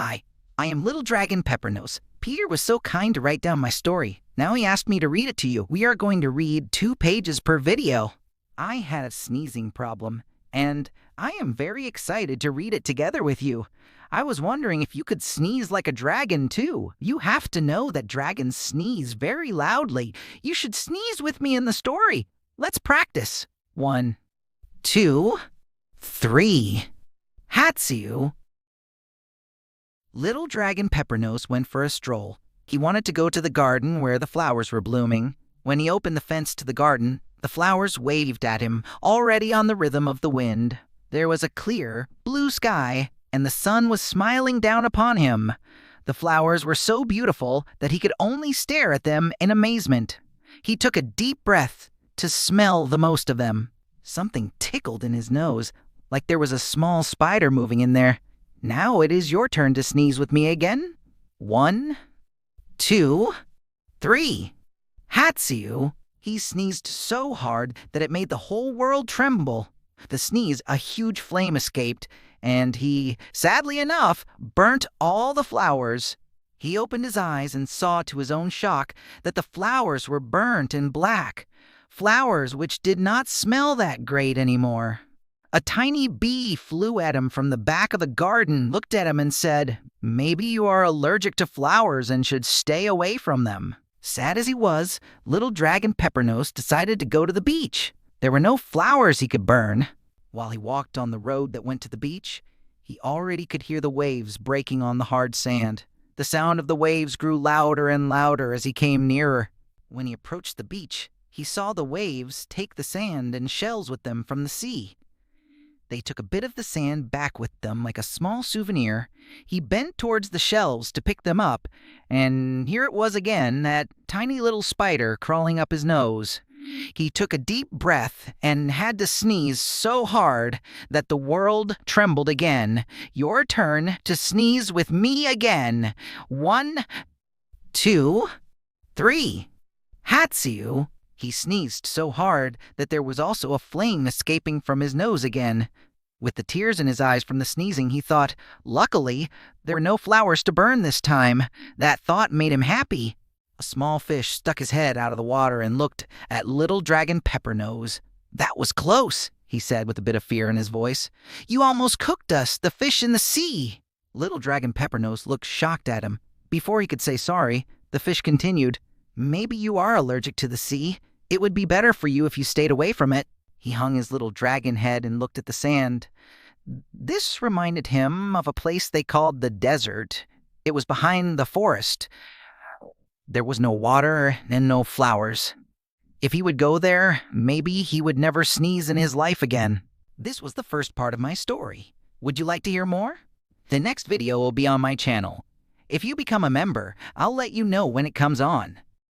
Hi, I am Little Dragon Peppernose. Peter was so kind to write down my story. Now he asked me to read it to you. We are going to read 2 pages per video. I had a sneezing problem, and I am very excited to read it together with you. I was wondering if you could sneeze like a dragon, too. You have to know that dragons sneeze very loudly. You should sneeze with me in the story. Let's practice. 1, 2, 3. Hatsu. Little Dragon Peppernose went for a stroll. He wanted to go to the garden where the flowers were blooming. When he opened the fence to the garden, the flowers waved at him, already on the rhythm of the wind. There was a clear, blue sky, and the sun was smiling down upon him. The flowers were so beautiful that he could only stare at them in amazement. He took a deep breath to smell the most of them. Something tickled in his nose, like there was a small spider moving in there. Now it is your turn to sneeze with me again. 1, 2, 3. Hatsu. He sneezed so hard that it made the whole world tremble. The sneeze, a huge flame escaped, and he, sadly enough, burnt all the flowers. He opened his eyes and saw to his own shock that the flowers were burnt and black, flowers which did not smell that great anymore. A tiny bee flew at him from the back of the garden, looked at him and said, "Maybe you are allergic to flowers and should stay away from them." Sad as he was, Little Dragon Peppernose decided to go to the beach. There were no flowers he could burn. While he walked on the road that went to the beach, he already could hear the waves breaking on the hard sand. The sound of the waves grew louder and louder as he came nearer. When he approached the beach, he saw the waves take the sand and shells with them from the sea. They took a bit of the sand back with them like a small souvenir. He bent towards the shells to pick them up, and here it was again, that tiny little spider crawling up his nose. He took a deep breath and had to sneeze so hard that the world trembled again. Your turn to sneeze with me again. 1, 2, 3. Hatsu. He sneezed so hard that there was also a flame escaping from his nose again. With the tears in his eyes from the sneezing, he thought, luckily, there were no flowers to burn this time. That thought made him happy. A small fish stuck his head out of the water and looked at Little Dragon Peppernose. "That was close," he said with a bit of fear in his voice. "You almost cooked us, the fish in the sea." Little Dragon Peppernose looked shocked at him. Before he could say sorry, the fish continued, "Maybe you are allergic to the sea. It would be better for you if you stayed away from it." He hung his little dragon head and looked at the sand. This reminded him of a place they called the desert. It was behind the forest. There was no water and no flowers. If he would go there, maybe he would never sneeze in his life again. This was the first part of my story. Would you like to hear more? The next video will be on my channel. If you become a member, I'll let you know when it comes on.